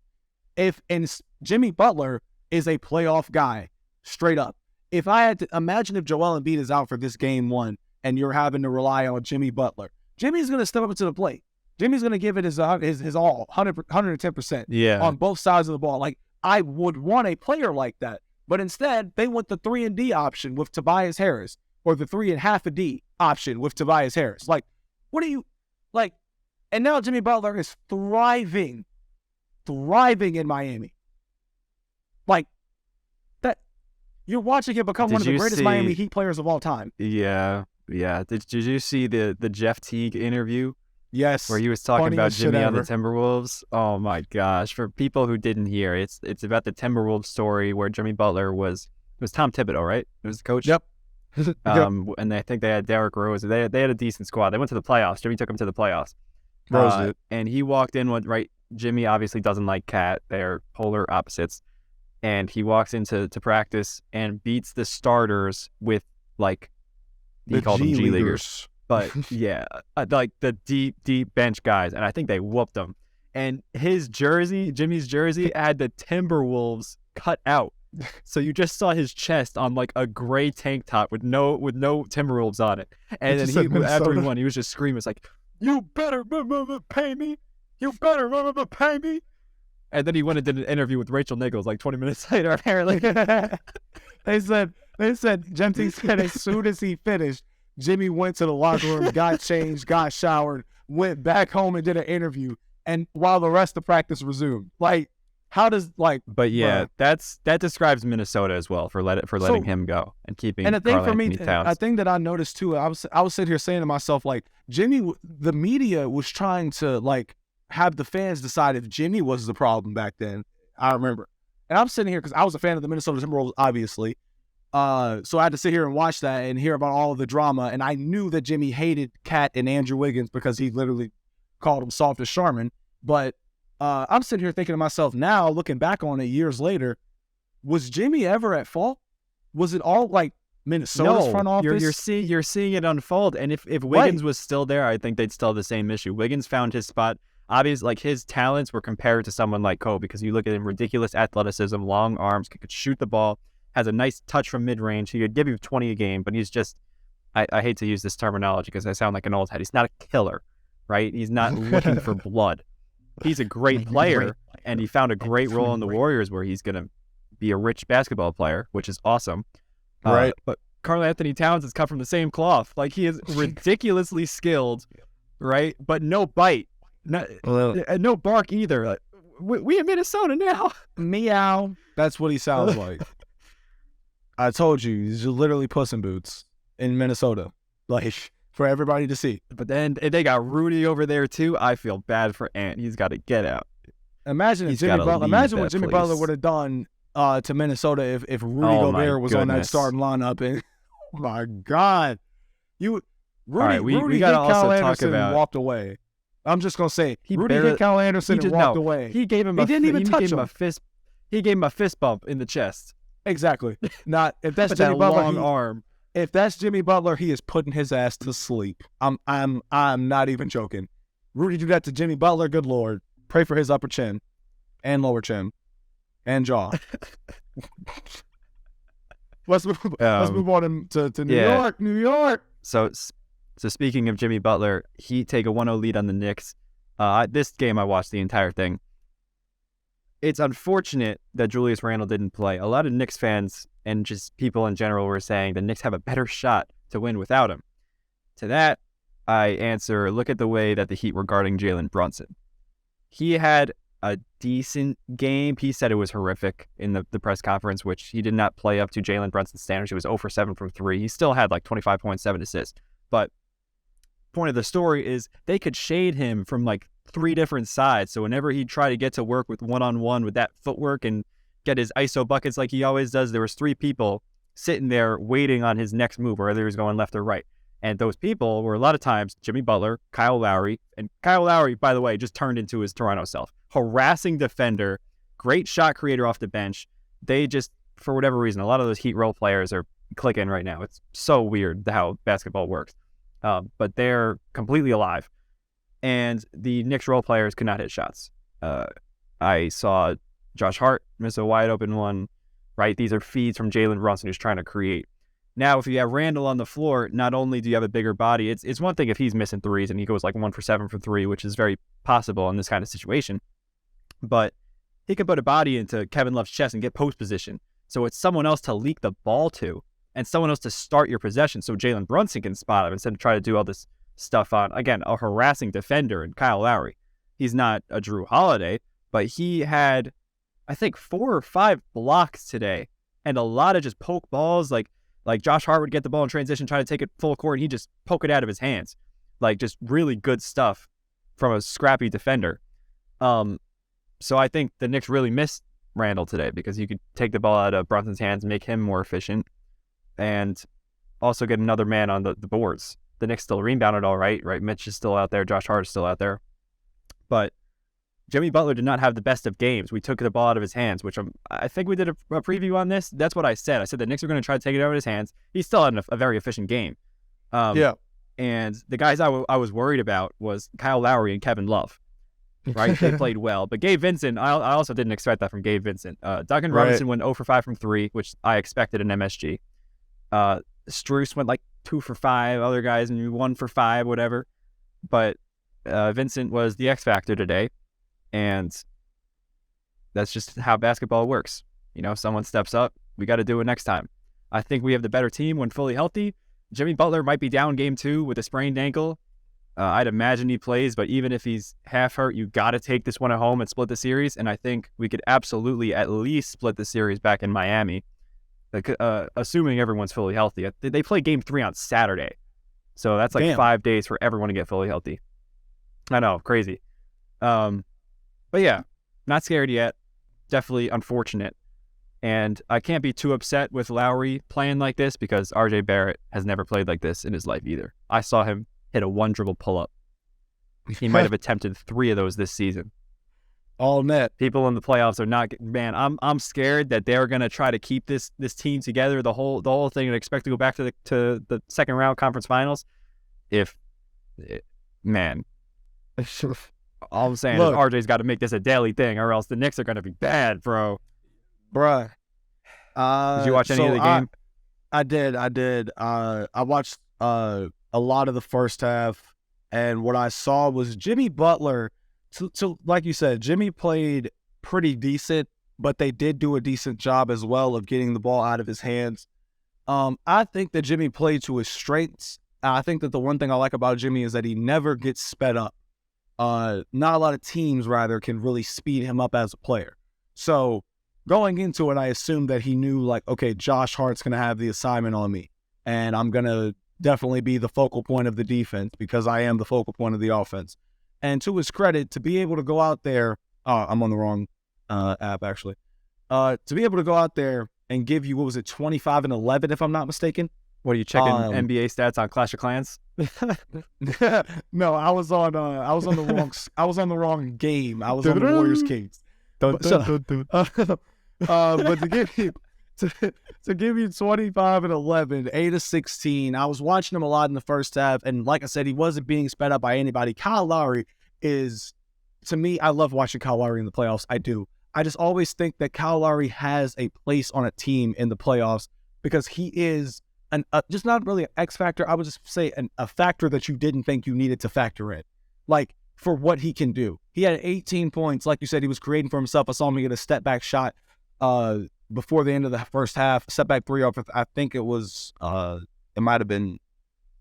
Speaker 2: Jimmy Butler is a playoff guy, straight up. If I had to imagine if Joel Embiid is out for this game 1 and you're having to rely on Jimmy Butler, Jimmy's going to step up to the plate. Jimmy's going to give it his all, 110% on both sides of the ball. Like, I would want a player like that. But instead, they went the 3-and-D option with Tobias Harris or the 3.5-and-D option with Tobias Harris. Like, what are you, like, and now Jimmy Butler is thriving in Miami. Like, that, you're watching him become one of the greatest Miami Heat players of all time.
Speaker 1: Yeah. Did you see the Jeff Teague interview?
Speaker 2: Yes.
Speaker 1: Where he was talking about Jimmy on the Timberwolves. Oh my gosh. For people who didn't hear, it's about the Timberwolves story where Jimmy Butler was Tom Thibodeau, right? It was the coach?
Speaker 2: Yep.
Speaker 1: And I think they had Derrick Rose. They had a decent squad. They went to the playoffs. Jimmy took them to the playoffs. And he walked in with, Jimmy obviously doesn't like Cat. They're polar opposites. And he walks into practice and beats the starters with, he called them G Leaguers. But yeah, the deep bench guys, and I think they whooped them. And Jimmy's jersey, had the Timberwolves cut out. So you just saw his chest on like a gray tank top with no Timberwolves on it, and then after he won, he was just screaming, "It's like, you better pay me, you better pay me." And then he went and did an interview with Rachel Nichols like 20 minutes later. Apparently,
Speaker 2: they said Genty said as soon as he finished, Jimmy went to the locker room, got changed, got showered, went back home and did an interview, and while the rest of practice resumed, like. How does
Speaker 1: But yeah, that describes Minnesota as well for letting him go and keeping.
Speaker 2: And the thing for me,
Speaker 1: Towns.
Speaker 2: a thing that I noticed too, I was sitting here saying to myself, like, Jimmy, the media was trying to like have the fans decide if Jimmy was the problem back then. I remember, and I'm sitting here because I was a fan of the Minnesota Timberwolves, obviously. So I had to sit here and watch that and hear about all of the drama, and I knew that Jimmy hated Cat and Andrew Wiggins because he literally called him soft as Charmin, but. I'm sitting here thinking to myself now, looking back on it years later, was Jimmy ever at fault? Was it all like Minnesota's front office?
Speaker 1: You're seeing it unfold. And if Wiggins was still there, I think they'd still have the same issue. Wiggins found his spot. Obviously, like his talents were compared to someone like Kobe because you look at him, ridiculous athleticism, long arms, could shoot the ball, has a nice touch from mid-range. He could give you 20 a game, but he's just, I hate to use this terminology because I sound like an old head. He's not a killer, right? He's not looking for blood. He's a great player, and he found a great role in the Warriors where he's going to be a rich basketball player, which is awesome.
Speaker 2: Right.
Speaker 1: But Karl Anthony Towns is cut from the same cloth. Like, he is ridiculously skilled, right? But no bite. No bark either. Like, we in Minnesota now.
Speaker 2: Meow. That's what he sounds like. I told you, he's literally Puss in Boots in Minnesota. Like... for everybody to see.
Speaker 1: But then they got Rudy over there too. I feel bad for Ant. He's got to get out.
Speaker 2: Imagine what Jimmy Butler would have done to Minnesota if Rudy Gobert was on that starting lineup. And oh my God, Rudy hit Kyle Anderson and walked away. I'm just gonna say Rudy hit Kyle Anderson and walked away.
Speaker 1: He gave him. He gave him a fist bump in the chest.
Speaker 2: Exactly. Not if that's Jimmy Butler. Long arm. If that's Jimmy Butler, he is putting his ass to sleep. I'm not even joking. Rudy do that to Jimmy Butler, good Lord. Pray for his upper chin and lower chin and jaw. Let's move on to New York.
Speaker 1: So speaking of Jimmy Butler, he take a 1-0 lead on the Knicks. This game I watched the entire thing. It's unfortunate that Julius Randle didn't play. A lot of Knicks fans and just people in general were saying the Knicks have a better shot to win without him. To that, I answer, look at the way that the Heat were guarding Jalen Brunson. He had a decent game. He said it was horrific in the press conference, which he did not play up to Jalen Brunson's standards. He was 0 for 7 from 3. He still had like 25.7 assists. But point of the story is they could shade him from like 3 different sides. So whenever he tried to get to work with one-on-one with that footwork and get his ISO buckets like he always does, there was 3 people sitting there waiting on his next move, whether he was going left or right. And those people were a lot of times Jimmy Butler, Kyle Lowry, and Kyle Lowry, by the way, just turned into his Toronto self. Harassing defender, great shot creator off the bench. They just, for whatever reason, a lot of those Heat role players are clicking right now. It's so weird how basketball works. But they're completely alive. And the Knicks role players could not hit shots. I saw Josh Hart miss a wide open one, right? These are feeds from Jalen Brunson who's trying to create. Now, if you have Randle on the floor, not only do you have a bigger body, it's one thing if he's missing threes and he goes like 1 for 7 from 3, which is very possible in this kind of situation. But he can put a body into Kevin Love's chest and get post position. So it's someone else to leak the ball to and someone else to start your possession so Jalen Brunson can spot him instead of try to do all this stuff on, again, a harassing defender in Kyle Lowry. He's not a Drew Holiday, but he had, I think, 4 or 5 blocks today and a lot of just poke balls. Like Josh Hart would get the ball in transition, try to take it full court, and he'd just poke it out of his hands. Like, just really good stuff from a scrappy defender. So I think the Knicks really missed Randle today because you could take the ball out of Brunson's hands, make him more efficient, and also get another man on the boards. The Knicks still rebounded all right? Mitch is still out there. Josh Hart is still out there. But Jimmy Butler did not have the best of games. We took the ball out of his hands, which I think we did a preview on this. That's what I said. I said the Knicks are going to try to take it out of his hands. He still had a very efficient game.
Speaker 2: Yeah.
Speaker 1: And the guys I was worried about was Kyle Lowry and Kevin Love. right? They played well. But Gabe Vincent, I also didn't expect that from Gabe Vincent. Duncan
Speaker 2: Right.
Speaker 1: Robinson went 0 for 5 from 3, which I expected in MSG. Strus went like 2 for 5. Other guys maybe 1 for 5, whatever. But Vincent was the X factor today, and that's just how basketball works. You know, someone steps up, we got to do it next time. I think we have the better team when fully healthy. Jimmy Butler might be down game 2 with a sprained ankle. I'd imagine he plays, but even if he's half hurt, you got to take this one at home and split the series. And I think we could absolutely at least split the series back in Miami, assuming everyone's fully healthy. They play game 3 on Saturday. So that's like 5 days for everyone to get fully healthy. I know, crazy. But yeah, not scared yet. Definitely unfortunate. And I can't be too upset with Lowry playing like this because RJ Barrett has never played like this in his life either. I saw him hit a 1-dribble pull-up. He might have attempted 3 of those this season.
Speaker 2: All net.
Speaker 1: People in the playoffs are not. Man, I'm scared that they're gonna try to keep this team together the whole thing and expect to go back to the second round conference finals. Man, all I'm saying is RJ's got to make this a daily thing, or else the Knicks are gonna be bad, bro.
Speaker 2: Bruh.
Speaker 1: Did you watch any of the game?
Speaker 2: I did. I watched a lot of the first half, and what I saw was Jimmy Butler. So like you said, Jimmy played pretty decent, but they did do a decent job as well of getting the ball out of his hands. I think that Jimmy played to his strengths. I think that the one thing I like about Jimmy is that he never gets sped up. Not a lot of teams, rather, can really speed him up as a player. So going into it, I assumed that he knew, like, okay, Josh Hart's going to have the assignment on me, and I'm going to definitely be the focal point of the defense because I am the focal point of the offense. And to his credit, to be able to go out there, I'm on the wrong app, actually. To be able to go out there and give you, 25 and 11, if I'm not mistaken?
Speaker 1: What are you checking NBA stats on Clash of Clans?
Speaker 2: No, I was on the wrong game. I was on the Warriors Kings. But to give you 25 and 11, 8 of 16. I was watching him a lot in the first half, and like I said, he wasn't being sped up by anybody. Kyle Lowry is, to me, I love watching Kyle Lowry in the playoffs. I do. I just always think that Kyle Lowry has a place on a team in the playoffs because he is just not really an X factor. I would just say a factor that you didn't think you needed to factor in, like for what he can do. He had 18 points, like you said. He was creating for himself. I saw him get a step back shot before the end of the first half, step back 3 off. I think it was it might have been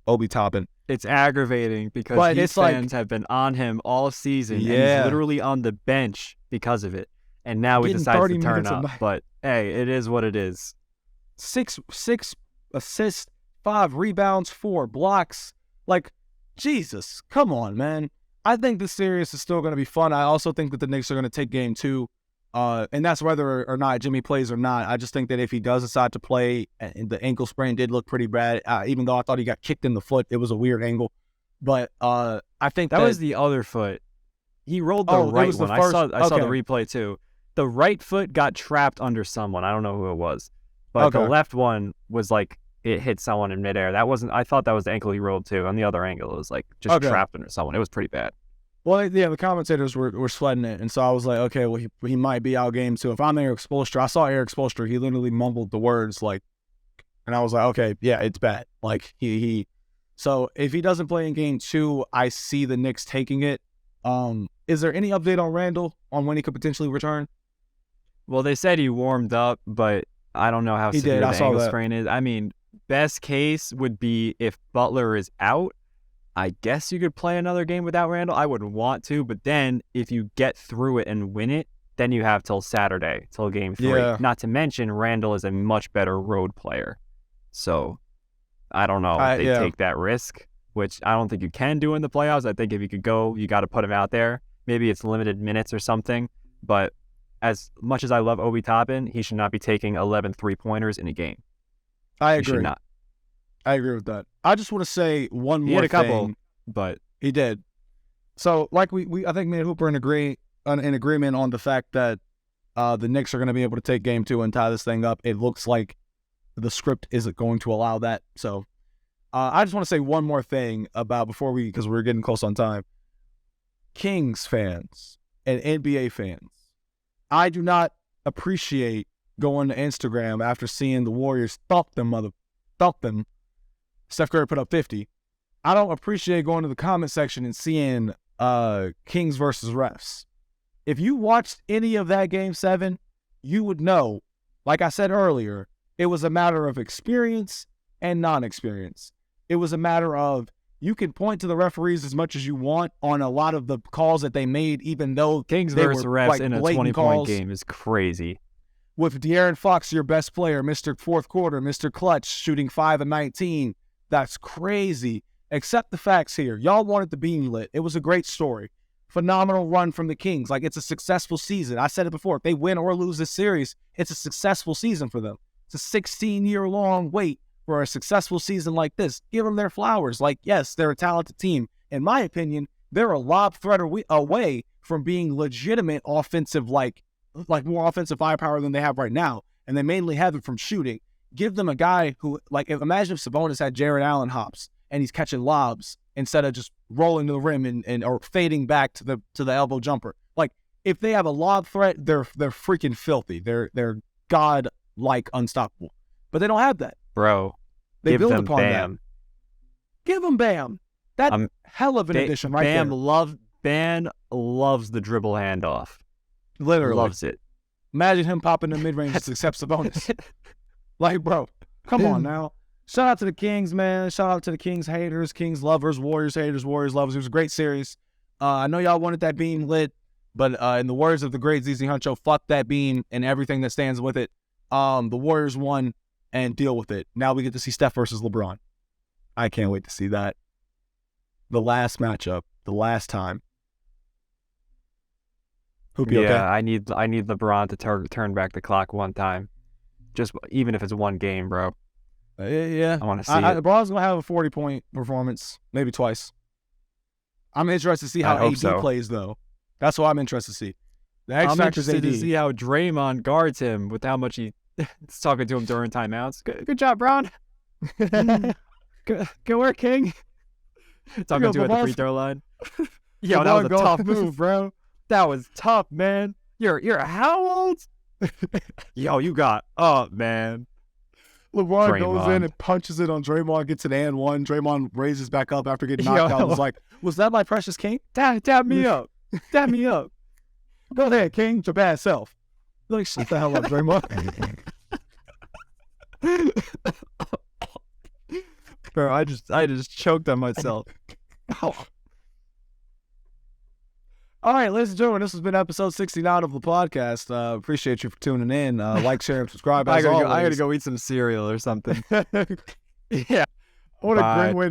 Speaker 2: Obi Toppin.
Speaker 1: It's aggravating because Heat fans have been on him all season. And he's literally on the bench because of it. And now he decides to turn up. But hey, it is what it is.
Speaker 2: 6 assists, 5 rebounds, 4 blocks. Like, Jesus, come on, man. I think this series is still going to be fun. I also think that the Knicks are going to take game 2. And that's whether or not Jimmy plays or not. I just think that if he does decide to play, and the ankle sprain did look pretty bad, even though I thought he got kicked in the foot. It was a weird angle. But I think
Speaker 1: that was the other foot. He rolled the right one. I saw the replay too. The right foot got trapped under someone. I don't know who it was. But the left one was like it hit someone in midair. I thought that was the ankle he rolled too. On the other angle, it was like just trapped under someone. It was pretty bad.
Speaker 2: Well, yeah, the commentators were sweating it, and so I was like, okay, well, he might be out game 2. If I'm Eric Spoelstra, I saw Eric Spoelstra, he literally mumbled the words, like, and I was like, okay, yeah, it's bad. Like, so if he doesn't play in game 2, I see the Knicks taking it. Is there any update on Randall on when he could potentially return?
Speaker 1: Well, they said he warmed up, but I don't know how severe the ankle sprain is. I mean, best case would be if Butler is out, I guess you could play another game without Randall. I wouldn't want to, but then if you get through it and win it, then you have till Saturday, till game 3. Yeah. Not to mention, Randall is a much better road player. So I don't know if they take that risk, which I don't think you can do in the playoffs. I think if you could go, you got to put him out there. Maybe it's limited minutes or something. But as much as I love Obi Toppin, he should not be taking 11 3-pointers in a game.
Speaker 2: I agree.
Speaker 1: He should not.
Speaker 2: I agree with that. I just want to say one more thing.
Speaker 1: He had a couple, but
Speaker 2: he did. So, like we I think me and Hooper in agreement on the fact that the Knicks are going to be able to take game 2 and tie this thing up. It looks like the script isn't going to allow that. So, I just want to say one more thing about because we're getting close on time. Kings fans and NBA fans, I do not appreciate going to Instagram after seeing the Warriors thump them. Steph Curry put up 50. I don't appreciate going to the comment section and seeing Kings versus refs. If you watched any of that Game 7, you would know, like I said earlier, it was a matter of experience and non-experience. It was a matter of you can point to the referees as much as you want on a lot of the calls that they made, even though
Speaker 1: Kings
Speaker 2: they
Speaker 1: versus
Speaker 2: were
Speaker 1: refs
Speaker 2: like
Speaker 1: in a
Speaker 2: blatant
Speaker 1: 20-point
Speaker 2: calls.
Speaker 1: game is crazy.
Speaker 2: With De'Aaron Fox, your best player, Mr. Fourth Quarter, Mr. Clutch, shooting 5 of 19. That's crazy. Accept the facts here. Y'all wanted the beam lit. It was a great story. Phenomenal run from the Kings. Like, it's a successful season. I said it before. If they win or lose this series, it's a successful season for them. It's a 16-year-long wait for a successful season like this. Give them their flowers. Like, yes, they're a talented team. In my opinion, they're a lob threat away from being legitimate offensive, like more offensive firepower than they have right now. And they mainly have it from shooting. Give them a guy who, like, imagine if Sabonis had Jared Allen hops and he's catching lobs instead of just rolling to the rim and or fading back to the elbow jumper. Like, if they have a lob threat, they're freaking filthy. They're god-like unstoppable. But they don't have that.
Speaker 1: Bro,
Speaker 2: they build
Speaker 1: them
Speaker 2: upon
Speaker 1: Bam.
Speaker 2: that. Give them Bam. That's hell of an addition right there.
Speaker 1: Bam loves the dribble handoff.
Speaker 2: Literally.
Speaker 1: Loves it.
Speaker 2: Imagine him popping the mid-range to accept Sabonis. Like, bro, come on now. Shout out to the Kings, man. Shout out to the Kings haters, Kings lovers, Warriors haters, Warriors lovers. It was a great series. I know y'all wanted that beam lit, but in the words of the great ZZ Huncho, fuck that beam and everything that stands with it. The Warriors won and deal with it. Now we get to see Steph versus LeBron. I can't wait to see that. The last matchup, the last time. Hope you okay?
Speaker 1: I need LeBron to turn back the clock one time. Just even if it's one game, bro.
Speaker 2: Yeah.
Speaker 1: I want to see it.
Speaker 2: LeBron's going to have a 40-point performance, maybe twice. I'm interested to see how AD plays, though. That's what I'm interested to see. The X factor is AD.
Speaker 1: I'm interested to see how Draymond guards him with how much he's talking to him during timeouts. Good job, Brown. Good work, King. Talking to him at the free throw line. Yo, that was a tough move, bro. That was tough, man. You're how old? Yo, you got up, man.
Speaker 2: LeBron goes in and punches it on Draymond, gets an and one. Draymond raises back up after getting knocked out. Was like, was that my precious King?
Speaker 1: Dab me up. Dab me up.
Speaker 2: Go ahead, King. Your bad self. Like, shut the hell up, Draymond.
Speaker 1: Bro, I just choked on myself.
Speaker 2: All right, ladies and gentlemen, this has been episode 69 of the podcast. Appreciate you for tuning in. Like, share, and subscribe. I gotta
Speaker 1: go eat some cereal or something.
Speaker 2: Yeah. What a great way to